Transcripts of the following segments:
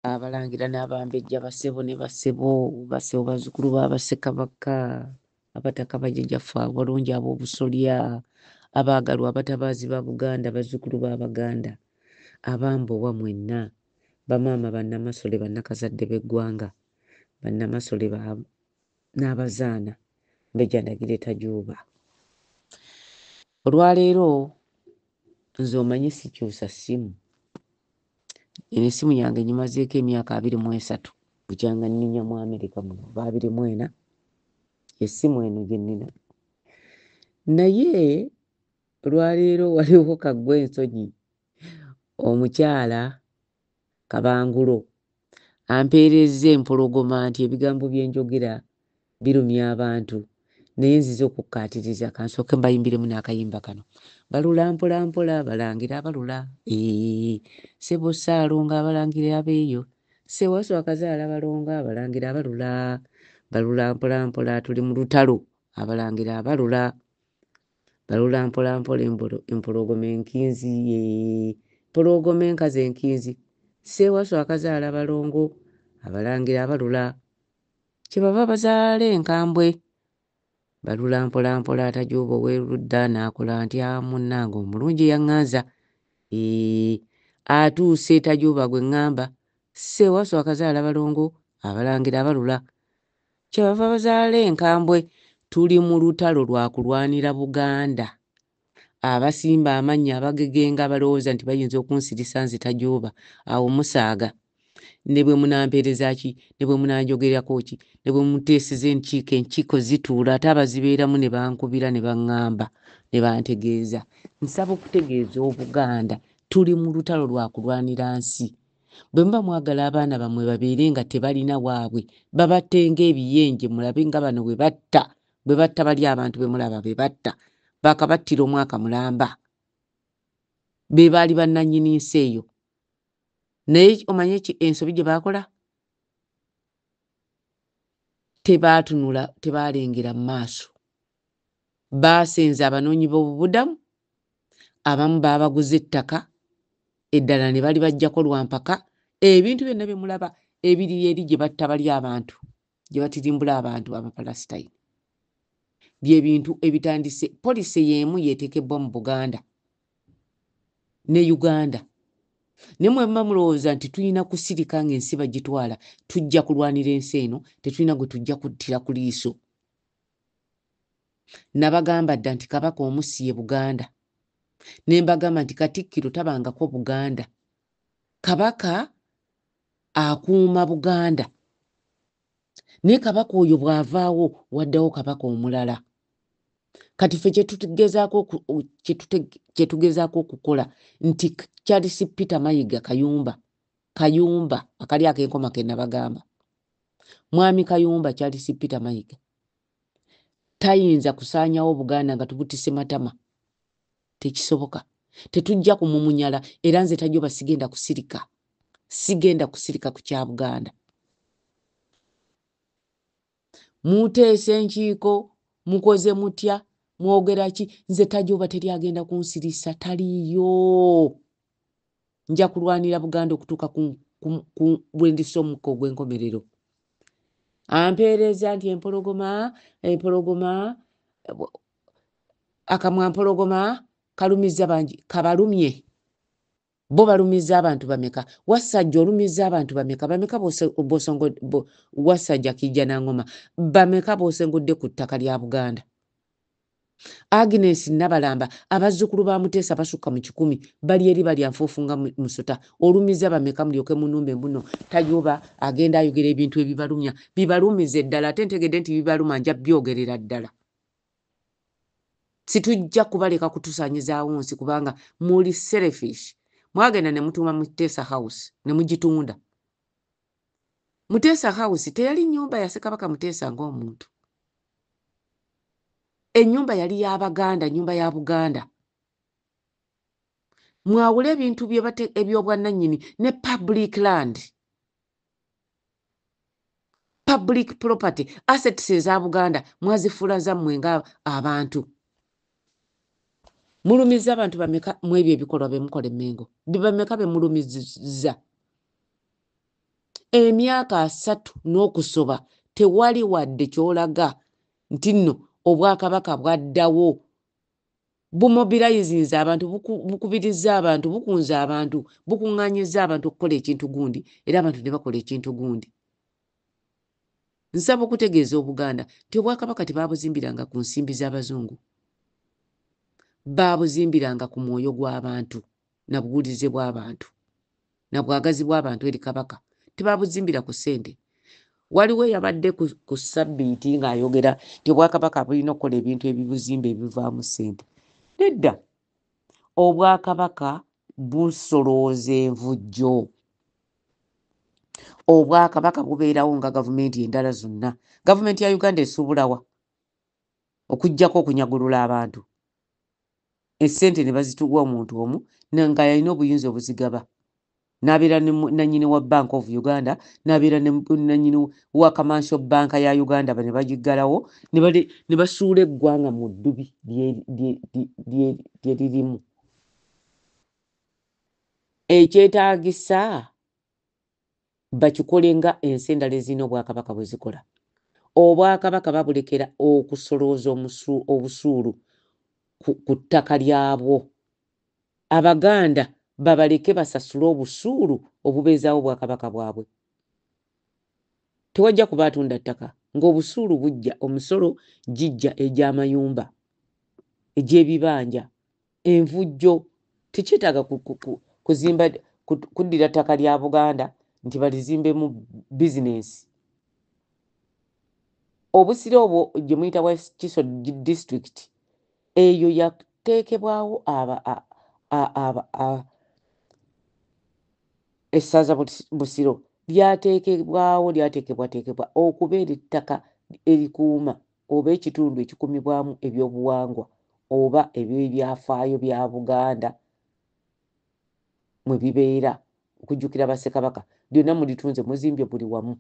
abalangira n'abambejja basebo ne basebo bazzukulu b'Abassekabaka abataka bajjajjaffe abalungi ab'obusolya abaagalwa abatabaazi ba Buganda bazzukulu b'Abaganda abambowa mwenna bamaama bannamasole bannakazadde b'eggwanga bannamasole n'abazaana mbejja ndagire tajuuba. Olwaleero nze omanyi sikyusa ssimu. Essimu yange nyimazeeko emyaka 23 bukyanga nninya mu Amerika muno 24 essimu eno gye nnina. Naye olwaleero waliwo kaggwa ensonyi omukyala Kabangulo ampeerezza empologoma nti ebigambo bye njogera birumya abantu naye nzize okukkaatiriza kansooke mbayimbiremu n'akayimba kano. Balula mpola mpola balangira abalula Ssebo Ssaalongo abalangira abeeyo Ssewaso akazaala balongo abalangira abalula balula mpola mpola tuli mu lutalo abalangira abalula balula mpola mpola empologoma enkinzi empologoma enkazi enkinzi Ssewaso akazaala balongo abalangira abalula kyebava bazaala enkambwe balula mpola mpola atajuuba ow'erudda n'akola ntya munnange omulungi yaŋŋanza atuuse tajuuba gwe ŋŋamba Ssewaso akazaala balongo abalangira abalula kyebava bazaala enkambwe. Tuli mu lutalo lwa kulwanira Buganda. Abasimba amannya abagegenga balowooza nti bayinza okunsirisa nze tajuuba awo musaaga ne bwe munampeereza ki ne bwe munanjogerako ki ne bwe muteeseza enkiiko zituula ate abazibeeramu ne bankubira ne baŋŋamba ne bantegeeza. Nsaba okutegeeza Obuganda tuli mu lutalo lwa kulwanira nsi. Bwe muba mwagala abaana bammwe babeere nga tebalina waabwe babattenga ebiyenje mulabe nga bano bwe batta bali abantu be mulaba be batta bakabattira omwaka mulamba be baali bannannyini nsi eyo. Naye omanye ensobi gye baakola tebaatunula tebaalengera mu maaso baasenza abanoonyi b'obubudamu abamu baabaguza ettaka eddala ne bali bajjako lwampaka ebintu byonna bye mulaba ebiri eri gye batta bali abantu gye batirimbula abantu abapalasitayini by'ebintu ebitandise. Poliisi y'emu yeeteekebbwa mu Buganda ne Uganda. Ne mwe muba mulowooza nti tulina kusirika ng'ensi bagitwala tujja kulwanira ensi eno tetulina gwe tujja kuttira ku liiso. Nabagamba dda nti Kabaka omussi ye Buganda ne mbagamba nti Katikkiro tabangako Buganda. Kabaka akuuma Buganda naye Kabaka oyo bw'avaawo waddawo Kabaka omulala. Kati ffe kye tugezaako okukola nti Charles Peter Mayiga Kayumba akali ak'enkoma ke nabagamba Mwami Kayumba Charles Peter Mayiga tayinza kusaanyawo Buganda nga tubutise matama. Tekisoboka. Tetujja kumumunyala era nze tajuba sigenda kusirika ku kya Buganda. Muteese enkiiko mukoze mutya mwogera ki nze tajuba teri agenda kunsirisa taliyo. Nja kulwanira Buganda okutuuka ku bwendisomuka ogw'enkomerero. Ampeereza nti empologoma akamwa mpologoma kalumiza bangi kabalumye. Bo balumiza abantu bameka? Wasajja olumiza abantu bameka? Bameka bosongo Wasajja Kijja Nangoma bameka bosengodde ku ttaka lya Buganda? Agnes Nabalamba abazzukulu ba Muteesa basukka mu 10 bali eri bali anfuufunga musota. Olumiza bameka mulyoke munumbe mbuno tajuba agenda ayogera ebintu ebibalumya bibalumize ddala ate ntegedde nti bibaluma nja byogerera ddala. Situjja kubaleka kutusaanyizaawo nsi kubanga muli selfish. Mwagenda ne mutuuma Muteesa House ne mugitunda. Muteesa House teyali nnyumba ya Ssekabaka Muteesa ng'omuntu. Ennyumba yali y'Abaganda, nnyumba ya Buganda. Mwawule ebintu eby'obwannannyini ne public land. Public property assets eza Buganda mwazifuula zammwe nga abantu. Mulumiza abantu bameka mu ebyo ebikolwa be mukola Emmengo? Bameka be mulumizza? emyaka 3 n'okusoba tewali wadde kyolaga nti nno obwakabaka bwaddawo bumobilizinze abantu bukubiriza abantu bukunze abantu bukuŋŋaanyiza abantu okukola ekintu gundi era abantu ne bakola ekintu gundi. Nsaba okutegeeza Obuganda nti obwakabaka tebabuzimbiranga ku nsimbi z'Abazungu, baabuzimbiranga ku mwoyo gw'abantu na buwulize bw'abantu na bwagazi bw'abantu eri kabaka, tebabuzimbira ku ssente. Waliwo yabadde ku sabbiiti ng'ayogera nti obwakabaka bulina okukola ebintu ebibuzimba ebivaamu ssente. Nedda, obwakabaka busolooza envujjo. Obwakabaka bubeerawo nga gavumenti endala zonna. Gavumenti ya Uganda esuubulawa okuggyako okunyagulula abantu. Essente ne bazituwa omuntu omu nga yalina obuyinza obuzigaba. N'abeera nannyini wa Bank of Uganda, n'abeera nannyini wa Commercial Bank ya Uganda ne bagiggalawo ne basuula eggwanga mu ddubi lye lirimu. Ekyetaagisa bakikole nga ensi endala ezirina obwakabaka bwe zikola. Obwakabaka babulekera okusolooza obusuulu ku ttaka lyabwo. Abaganda babaleke basasule obusuulu obubeezaawo obwakabaka bwabwe. Tewajja kuba atunda ttaka ng'obusuulu bujja, omusolo gijja egy'amayumba, egy'ebibanja, envujjo. Tekyetaaga kuzimba kuddira ttaka lya Buganda nti balizimbemu bizinensi. Obusiro obwo gye muyita West Kiso District, eyo yateekebwawo essaza Busiro lyateekebwa okubeera ettaka erikuuma oba ekitundu ekikuumibwamu ebyobuwangwa oba eby'ebyafaayo bya Buganda mwe bibeera, okujjukira Bassekabaka. Byonna mulitunze, muzimbye buli wamu.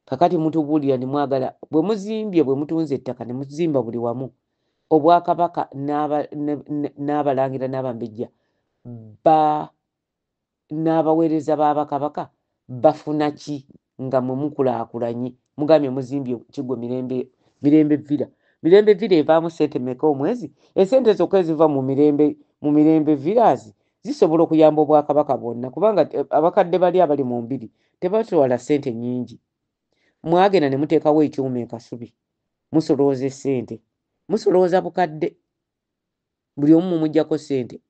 Kakati mutubuulira ne mwagala bwe muzimbye, bwe mutunze ettaka ne muzimba buli wamu, Obwakabaka n'abalangira n'abambejja n'abaweereza b'Abakabaka bafuna ki nga mwe mukulaakulanye? Mugambye muzimbye Kiggwe Mirembe Villa. Mirembe Villa evaamu ssente mmeka omwezi? Essente zokka eziva mu Mirembe Villas zisobola okuyamba Obwakabaka bwonna, kubanga abakadde bali abali mu mbiri tebatwala ssente nnyingi. Mwagenda ne muteekawo ekyuma e Kasubi, musolooza essente, musolooza bukadde, buli omu mumuggyako ssente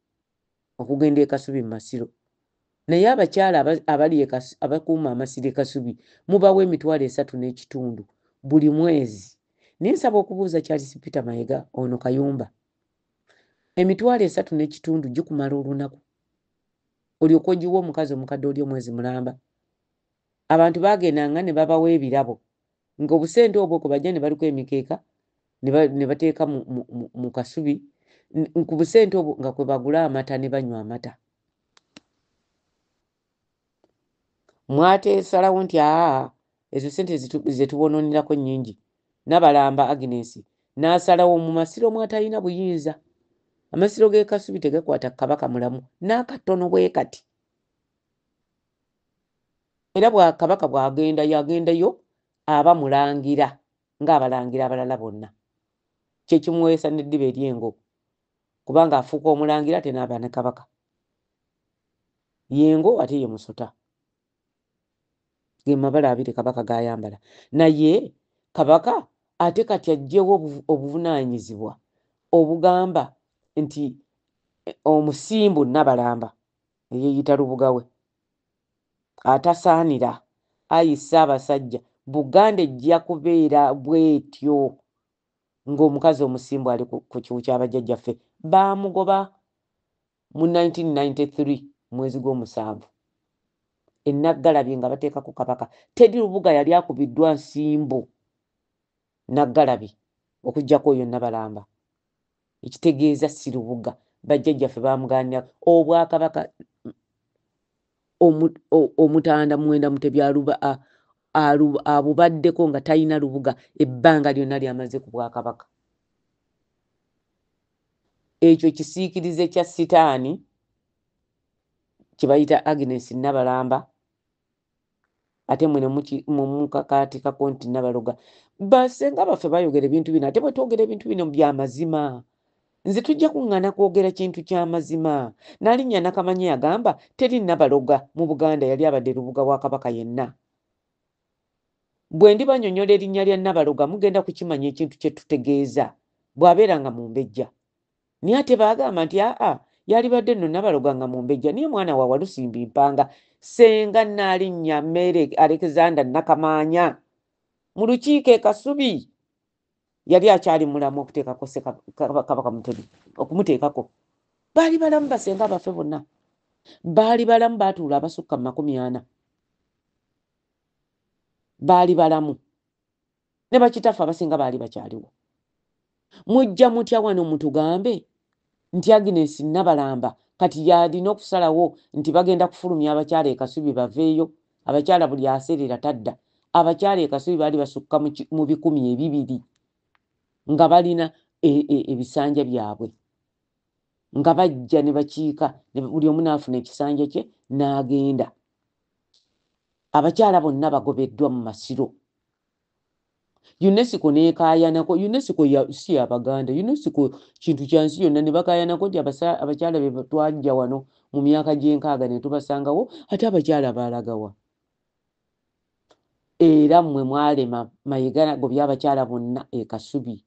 okugenda e Kasubi mu masiro. Naye abakyala abali abakuuma amasiro e Kasubi mubawa $3.5 buli mwezi. Naye nsaba okubuuza Charles Peter Mayiga, ono Kayumba, $3.5 gikumala olunaku olyoka ogiwa omukazi omukadde oli omwezi mulamba? Abantu bagendanga ne babawa ebirabo ng'obusente obwo kwe bajja ne baliko emikeeka ne bateeka mu Kasubi, ku busente obwo nga kwe bagula amata ne banywa amata. Mwateesalawo nti ezo sente ze tubononerako nnyingi. Nabalamba Agnes n'asalawo mu masiro mwatalina buyinza. Amasiro g'e Kasubi tegakwata Kabaka mulamu n'akatono bwe kati. Era Kabaka bw'agenda yagendayo aba mulangira ng'abalangira abalala bonna. Kye kimuweesa n'eddiba ery'engo, kubanga afuuka omulangira ate n'aba ne Kabaka. Yengo ate ye musota. Ge mabala abiri Kabaka g'ayambala. Naye Kabaka ate kati aggyewo obuvunaanyizibwa obugamba nti omusimbu Nabalamba eyeeyita Lubugawe atasaanira ayisa abasajja. Buganda ejja kubeera bwetyo ng'omukazi omusimbu ali ku kiwu ky'abajjajjaffe. Baamugoba mu 1993 mwezi gw'omusanvu e Naggalabye nga bateeka ku Kabaka. Teddy Lubuga yali akubiddwa nsimbu Naggalabye okuggyako oyo Nabalamba. Ekitegeeza si Lubuga, bajjajjaffe baamugaanira Obwakabaka. Omutanda Mwenda Mutebi abubaddeko nga talina Lubuga ebbanga lyonna lyamaze ku Bwakabaka. Ekyo kisiikirize kya sitaani kye bayita Agnes Nabalamba ate mwene mumukakati kakonti Nabaloga basenga baffe bayogera ebintu bino ate bwe twogera ebintu bino by'amazima nze tujja kuŋŋaana kwogera kintu ky'amazima nalinnya Nakamanyi yagamba teri Nabaloga mu Buganda yali abadde lubuga wa Kabaka yenna bwe ndibanyonyola erinnya lya Nabaloga mugenda kukimanya ekintu kye tutegeeza bw'abeera nga Mumbejja naye ate baagamba nti yalibadde nno Nabaloga nga Mumbejja niye mwana wa Walusimbi Mpanga senga Nnalinnya Mary Alexander Nakamaanya mu lukiiko e Kasubi yali akyali mulamu okuteekako Kabaka Mutebi okumuteekako baali balamu basenga baffe bonna baali balamu baatuula abasukka mu 40 baali balamu ne bakitaffe abasinga baali bakyaliwo mujja mutya wano mutugambe nti Agnes Nabalamba kati yalina okusalawo nti bagenda kufulumya abakyala e Kasubi baveeyo abakyala buli aseerera tadda abakyala e Kasubi baali basukka mu 200 nga balina ebisanja byabwe nga bajja ne bakiika buli omu naafuna ekisanja kye n'agenda abakyala bonna bagobeddwa mu masiro UNESCO neekaayanako UNESCO si Abaganda UNESCO kintu kyansi yonna ne bakaayanako nti abakyala be twajja wano mu myaka gy'enkaaga ne tubasangawo ate abakyala baalagawa era mmwe mwalema Mayiga gobya abakyala bonna e Kasubi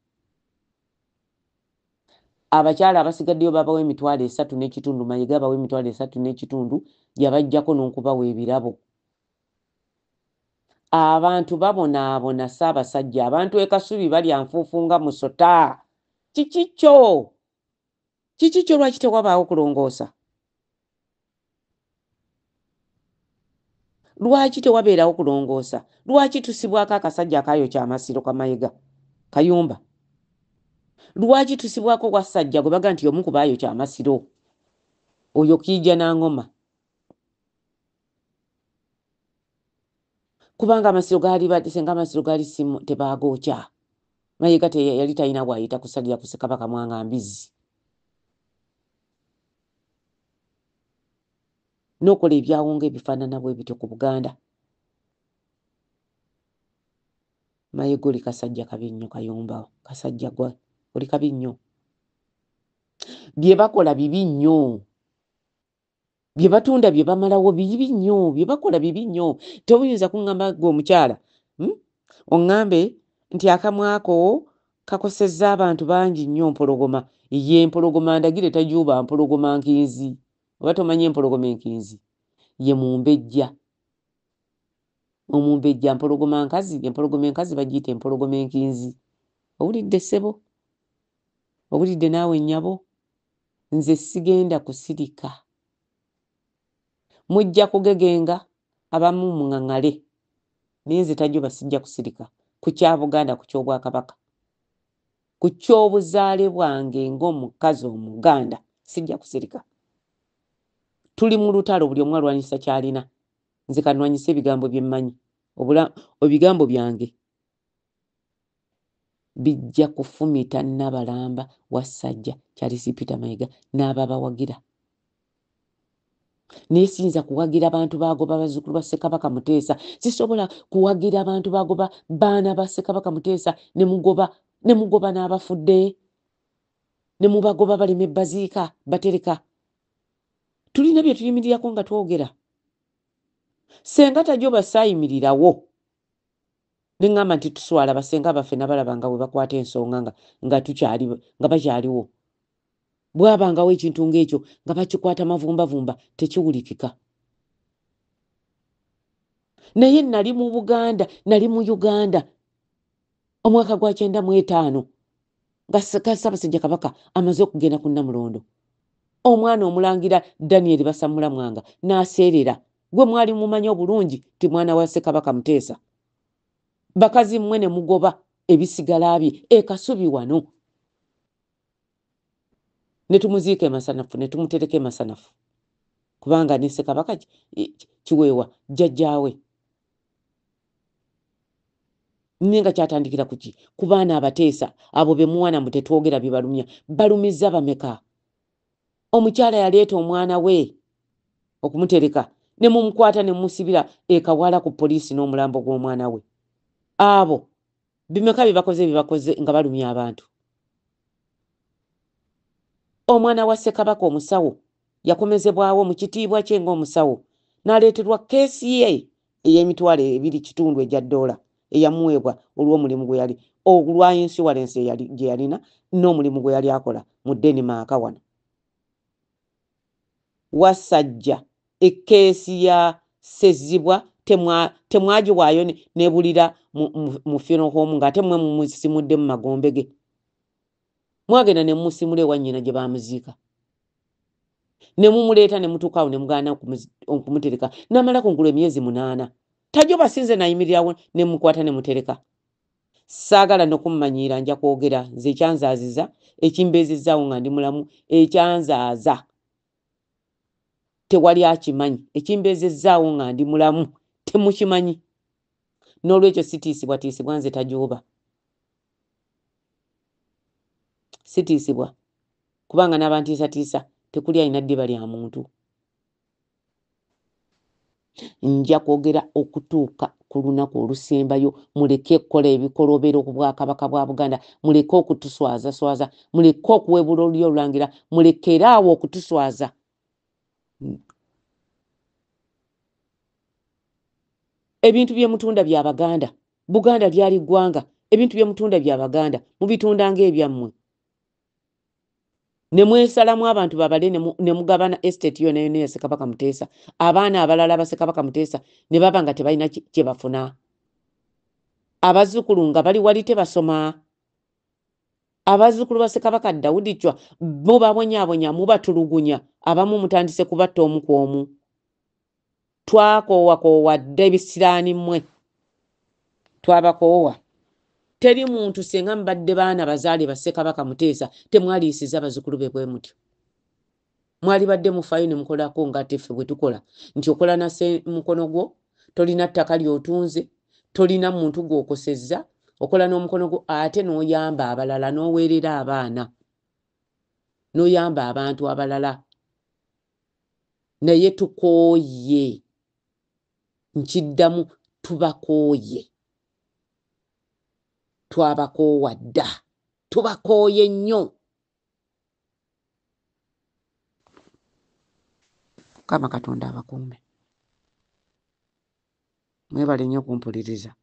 abakyala abasigaddeyo babawa 3.5 Mayiga bawa 3.5 yabajjako n'okubawa ebirabo abantu babonaabona Ssaabasajja abantu e Kasubi balya nfuufu nga musota kikikyo lwaki tewabaawo kulongoosa lwaki tewabeerawo kulongoosa lwaki tusibwako akasajja akayokya amasiro Kamayiga Kayumba lwaki tusibwako Wassajja gwe baga nti omu ku baayokya amasiro oyo Kiija Nangoma kubanga amasiro gaali senga amasiro gaali tebaagokya Mayiga yali talina bwayita kusalira ku Ssekabaka Mwanga Mbizi n'okola ebyawonga ebifaanana bwe bityo ku Buganda Mayiga oli kasajja kabi nnyo Kayumba kasajja gwa oli kabi nnyo bye bakola bibi nnyo bye batunda bye bamalawo bibi nnyo bye bakola bibi nnyo tobuyinza kuŋŋamba gwe omukyala oŋŋambe nti akamwako kakosezza abantu bangi nnyo mpologoma ye mpologoma ndagire tajuuba mpologoma nkinzi oba tomanye empologoma enkinzi ye Mumbejja Omumbejja mpologoma nkazi empologoma enkazi bagiyita empologoma enkinzi owulidde ssebo owulidde naawe nnyabo nze sigenda kusirika mujja kugegenga abamu muŋŋaŋŋale naye nze tajuba sijja kusirika ku kya Buganda ku ky'Obwakabaka ku ky'obuzaale bwange ng'omukazi Omuganda sijja kusirika tuli mu lutalo buli omu alwanyisa kyalina nze kanwanyisa ebigambo bye mmanyi ebigambo byange bijja kufumita Nabalamba Wassajja Charles Peter Mayiga n'ababawagira naye siyinza kuwagira abantu baagoba bazzukulu ba Ssekabaka Muteesa sisobola kuwagira abantu baagoba baana ba Ssekabaka Muteesa ne mugoba n'abafudde ne mubagoba balema ebbaziika batereka tulina bye tuyimirirako nga twogera senga tajoba saayimirirawo ne ŋŋamba nti tuswala basenga baffe Nabalaba nga bwe bakwata ensonga nga bakyaliwo bwabangawo ekintu ng'ekyo nga bakikwata mavumbavumba tekiwulikika naye nali mu Buganda nali mu Uganda omwaka gwa 95 nga Ssaabasajja Kabaka amaze okugenda ku Namulondo omwana omulangira Daniel Basamulamwanga n'aseerera gwe mwali mumanya obulungi ti mwana wa Ssekabaka Muteesa bakazi mmwe ne mugoba ebisigala bye e Kasubi wano ne tumuziika Masanafu ne tumutereka Masanafu kubanga ne Ssekabaka kiweewa jjajjaawe ninga kyatandikira kuki ku baana abateesa abo be muwana mu tetwogera bye balumya balumiza bameka omukyala yaleeta omwana we okumutereka ne mumukwata ne musibira ekawala ku poliisi n'omulambo gw'omwana we. Abo bimeka bibakoze nga balumya abantu. Omwana wa Ssekabaka omusawo yakomezebwawo mu kitiibwa kye ng'omusawo n'aleeterwa keesi ye ey'emitwalo 2 $2 eyamuweebwa olw'omulimu gwe yali olwa insurance gye yalina n'omulimu gwe yali akola mu Denmark wano. Wasajja ekeesi ya Sezibwa temwagiwaayo nebulira mu funeral home ng'ate mmwe mumusimudde mu magombe ge. Mwagenda ne mumusimula ewa nnyina gye bamuziika. Ne mumuleeta ne mutuukaawo ne mugaana okumutereka n'amala kungulu emyezi 8. Tajjo basinze nayimirirawo ne mukwata ne mutereka. Saagala n'okumumanyiira nja kwogera nze ekyanzaaziza ekimbeezizzaawo nga ndi mulamu ekyanzaaza tewali akimanyi ekimbeezizzaawo nga ndi mulamu temukimanyi. N'olwekyo sitiisibwa nze tajooba. Sitiisibwa kubanga n'abantiisatiisa tekuli alina ddiba lya muntu. Nja kwogera okutuuka ku lunaku olusembayo. Muleke okukola ebikolobero ku Bwakabaka bwa Buganda. Muleke okutuswaza, muleke okuwebula olulyo olulangira, mulekere awo okutuswaza. Ebintu bye mutunda bya Baganda. Buganda lyali ggwanga. Ebintu bye mutunda bya Baganda mubitunda ng'ebyammwe. Ne mwesalamu abantu babale ne mugabana estate yona ya Ssekabaka Muteesa. Abaana abalala ba Ssekabaka Muteesa ne baba nga tebalina kye bafuna. Abazzukulu nga bali wali tebasoma. Abazzukulu ba Ssekabaka Daudi Chwa mubabonyabonya mubatulugunya abamu mutandise kubatta omu ku omu. Twakoowakoowade ebisiraani mmwe. Twabakoowa. Teri muntu senga mbadde baana bazaale ba Ssekabaka Muteesa temwaliisiza bazzukulu be bwe mutyo. Mwali badde mufayo ne mukolako ng'ate ffe bwe tukola nti okola na mukono gwo tolina ttaka ly'otunze tolina muntu gw'okosezza okola n'omukono gwo ate n'oyamba abalala n'oweerera abaana n'oyamba abantu abalala. Naye tukooye nkiddamu tubakooye. Twabakoowa dda. Tubakooye nnyo. Mukama Katonda abakuume. Mwebale nnyo kumpuliriza.